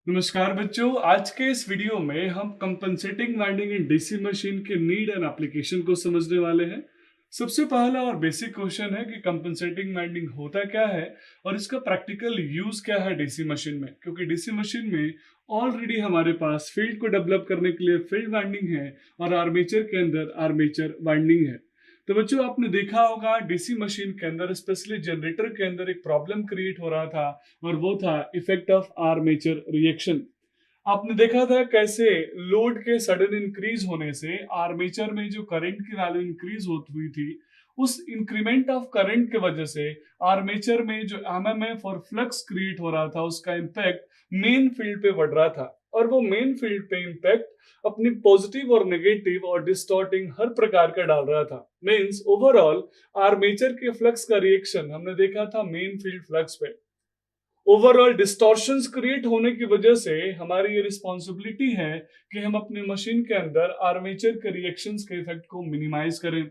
नमस्कार बच्चों, आज के इस वीडियो में हम compensating winding in DC machine के नीड एंड एप्लीकेशन को समझने वाले हैं। सबसे पहला और बेसिक क्वेश्चन है कि कंपनसेटिंग वाइंडिंग होता क्या है और इसका प्रैक्टिकल यूज क्या है डीसी मशीन में, क्योंकि डीसी मशीन में ऑलरेडी हमारे पास फील्ड को डेवलप करने के लिए फील्ड वाइंडिंग है और आर्मेचर के अंदर आर्मेचर वाइंडिंग है। तो बच्चों, आपने देखा होगा डीसी मशीन के अंदर स्पेशली जनरेटर के अंदर एक प्रॉब्लम क्रिएट हो रहा था और वो था इफेक्ट ऑफ आर्मेचर रिएक्शन। आपने देखा था कैसे लोड के सडन इंक्रीज होने से आर्मेचर में जो करंट की वैल्यू इंक्रीज होती हुई थी, उस इंक्रीमेंट ऑफ करंट के वजह से आर्मेचर में जो एमएमएफ और फ्लक्स क्रिएट हो रहा था उसका इम्पैक्ट मेन फील्ड पे बढ़ रहा था। और वो मेन फील्ड पे इम्पैक्ट अपनी पॉजिटिव और नेगेटिव और डिस्टॉर्टिंग हर प्रकार का डाल रहा था। मींस ओवरऑल आर्मेचर के फ्लक्स का रिएक्शन हमने देखा था मेन फील्ड फ्लक्स पे। ओवरऑल डिस्टॉर्शंस क्रिएट होने की वजह से हमारी ये रिस्पॉन्सिबिलिटी है कि हम अपने मशीन के अंदर आर्मेचर के रिएक्शंस के इफेक्ट को मिनिमाइज करें।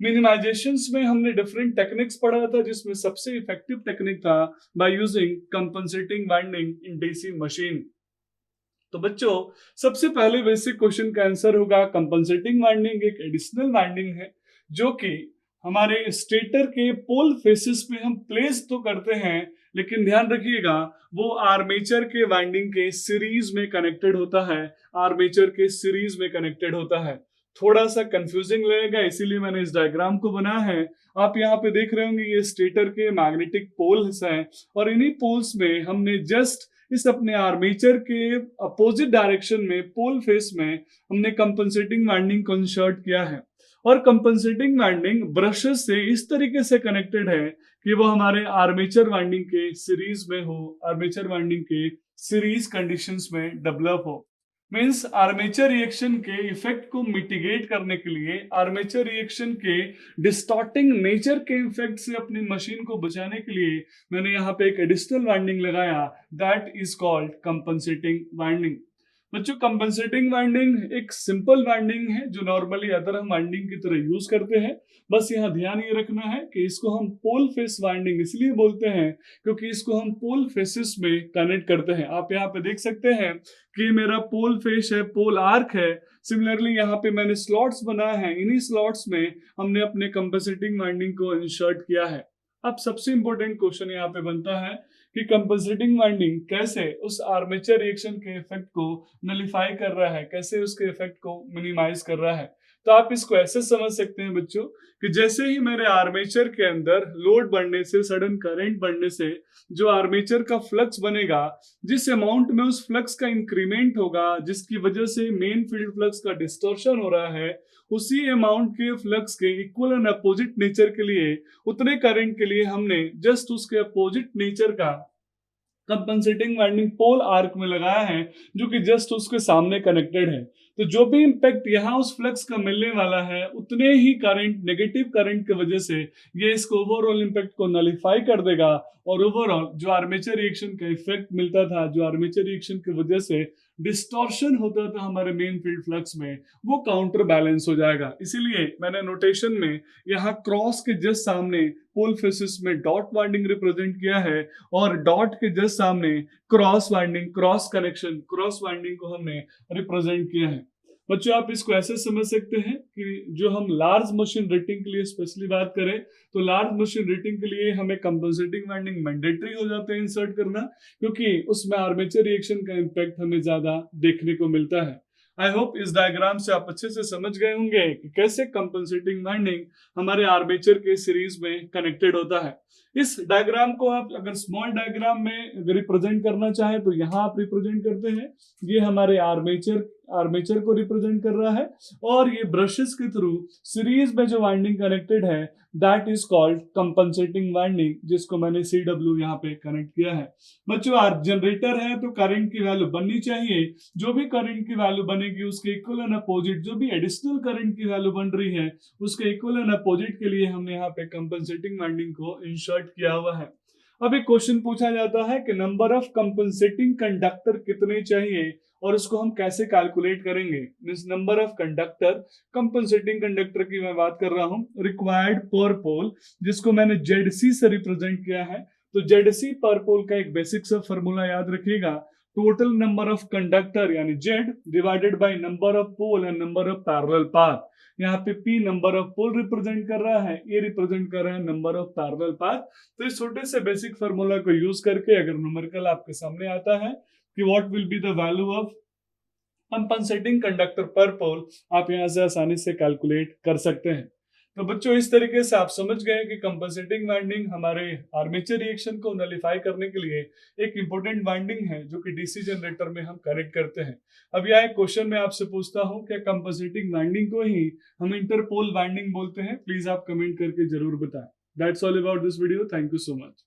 मिनिमाइजेशंस में हमने डिफरेंट टेक्निक्स पढ़ा था, जिसमें सबसे इफेक्टिव टेक्निक था by using compensating winding in DC machine. तो बच्चों, सबसे पहले बेसिक क्वेश्चन का आंसर होगा कंपनसेटिंग वाइंडिंग एक एडिशनल वाइंडिंग है जो कि हमारे स्टेटर के पोल फेसेस पे हम प्लेस तो करते हैं, लेकिन ध्यान रखिएगा वो आर्मेचर के वाइंडिंग के सीरीज में कनेक्टेड होता है। आर्मेचर के सीरीज में कनेक्टेड होता है। थोड़ा सा कंफ्यूजिंग लगेगा, इसीलिए मैंने इस डायग्राम को बनाया है। आप यहाँ पे देख रहे होंगे ये स्टेटर के मैग्नेटिक पोल्स हैं और इन्हीं पोल्स में हमने जस्ट इस अपने आर्मेचर के अपोजिट डायरेक्शन में पोल फेस में हमने कंपनसेटिंग वाइंडिंग को इंसर्ट किया है। और कंपनसेटिंग वाइंडिंग ब्रशेस से इस तरीके से कनेक्टेड है कि वो हमारे आर्मेचर वाइंडिंग के सीरीज में हो, आर्मेचर वाइंडिंग के सीरीज कंडीशंस में डेवलप हो। मींस आर्मेचर रिएक्शन के इफेक्ट को मिटिगेट करने के लिए, आर्मेचर रिएक्शन के डिस्टॉर्टिंग नेचर के इफेक्ट से अपनी मशीन को बचाने के लिए मैंने यहाँ पे एक एडिशनल वाइंडिंग लगाया, that is called compensating winding. बच्चों, कंपनसेटिंग वाइंडिंग एक सिंपल वाइंडिंग है जो नॉर्मली अदर हम वाइंडिंग की तरह यूज करते हैं। बस यहाँ ध्यान ये रखना है कि इसको हम पोल फेस वाइंडिंग इसलिए बोलते हैं क्योंकि इसको हम पोल फेसेस में कनेक्ट करते हैं। आप यहाँ पे देख सकते हैं कि मेरा पोल फेस है, पोल आर्क है। सिमिलरली यहाँ पे मैंने स्लॉट्स बनाए हैं, इन्हीं स्लॉट्स में हमने अपने कंपनसेटिंग वाइंडिंग को इंसर्ट किया है। अब सबसे इंपॉर्टेंट क्वेश्चन यहाँ पे बनता है कि कंपनसेटिंग वाइंडिंग कैसे उस आर्मेचर रिएक्शन के इफेक्ट को नलिफाई कर रहा है, कैसे उसके इफेक्ट को मिनिमाइज कर रहा है। तो आप इसको ऐसे समझ सकते हैं बच्चों कि जैसे ही मेरे आर्मेचर के अंदर लोड बढ़ने से, सडन करंट बढ़ने से जो आर्मेचर का फ्लक्स बनेगा, जिस अमाउंट में उस फ्लक्स का इंक्रीमेंट होगा, जिसकी वजह से मेन फील्ड फ्लक्स का डिस्टॉर्शन हो रहा है, उसी अमाउंट के फ्लक्स के इक्वल एंड अपोजिट नेचर के लिए, उतने करंट के लिए हमने जस्ट उसके अपोजिट नेचर का कंपनसेटिंग वाइंडिंग पोल आर्क में लगाया है, जो कि जस्ट उसके सामने कनेक्टेड है। तो जो भी इंपैक्ट यहाँ उस फ्लक्स का मिलने वाला है, उतने ही करंट, नेगेटिव करंट की वजह से ये इसको ओवरऑल इंपैक्ट को नलिफाई कर देगा और ओवरऑल जो आर्मेचर रिएक्शन का इफेक्ट मिलता था, जो आर्मेचर रिएक्शन की वजह से डिस्टॉर्शन होता था हमारे मेन फील्ड फ्लक्स में, वो काउंटर बैलेंस हो जाएगा। इसीलिए मैंने नोटेशन में यहाँ क्रॉस के जस्ट सामने पोल फेसेस में डॉट वाइंडिंग रिप्रेजेंट किया है और डॉट के जस्ट सामने cross winding, cross connection, cross winding को हमने रिप्रेजेंट किया है। बच्चों, आप इसको ऐसे समझ सकते हैं कि जो हम लार्ज मशीन रेटिंग के लिए स्पेशली बात करें, तो लार्ज मशीन रेटिंग के लिए हमें कंपनसेटिंग वाइंडिंग मैंडेटरी हो जाते हैं इंसर्ट करना, क्योंकि उसमें आर्मेचर रिएक्शन का इम्पैक्ट हमें ज्यादा देखने को मिलता है। आई होप इस डायग्राम से आप अच्छे से समझ गए होंगे कि कैसे कंपनसेटिंग वाइंडिंग हमारे आर्मेचर के सीरीज में कनेक्टेड होता है। इस डायग्राम को आप अगर स्मॉल डायग्राम में रिप्रेजेंट करना चाहे तो यहाँ आप रिप्रेजेंट करते हैं, ये हमारे आर्मेचर को रिप्रेजेंट कर रहा है और ये ब्रशेस के थ्रू सीरीज में जो वाइंडिंग कनेक्टेड है, that is called compensating winding, जिसको मैंने CW यहाँ पे कनेक्ट किया है। बच्चों, जनरेटर है तो करंट की वैल्यू बननी चाहिए, जो भी करंट की वैल्यू बनेगी उसके इक्वल एंड अपोजिट, जो भी एडिशनल करंट की वैल्यू बन रही है उसके इक्वल एंड अपोजिट के लिए हमने यहाँ पे कंपनसेटिंग वाइंडिंग को इंसर्ट किया हुआ है। अब एक क्वेश्चन पूछा जाता है कि नंबर ऑफ कंपनसेटिंग कंडक्टर कितने चाहिए और उसको हम कैसे कैलकुलेट करेंगे। Means number of conductor, compensating conductor की मैं बात कर रहा हूं, रिक्वायर्ड पर पोल, जिसको मैंने ZC से रिप्रेजेंट किया है। तो ZC पर पोल का एक बेसिक सा फॉर्मूला याद रखिएगा, टोटल नंबर ऑफ कंडक्टर यानी Z divided by number of pole and number of parallel path. यहाँ पे P number of pole represent कर रहा है, A रिप्रेजेंट कर रहा है नंबर ऑफ पैरेलल पाथ। तो इस छोटे से बेसिक फार्मूला को यूज करके अगर न्यूमेरिकल आपके सामने आता है कि what will be the value of compensating conductor पर पोल, आप यहां से आसानी से कैलकुलेट कर सकते हैं। तो बच्चों इस तरीके से आप समझ गए कि कंपनसेटिंग वाइंडिंग हमारे आर्मेचर रिएक्शन को नलिफाई करने के लिए एक इंपॉर्टेंट वाइंडिंग है जो कि डीसी जनरेटर में हम कनेक्ट करते हैं। अब यह एक क्वेश्चन मैं आपसे पूछता हूं, क्या कंपनसेटिंग वाइंडिंग को ही हम इंटरपोल वाइंडिंग बोलते हैं? प्लीज आप कमेंट करके जरूर बताएं। That's all about this video. Thank you so much.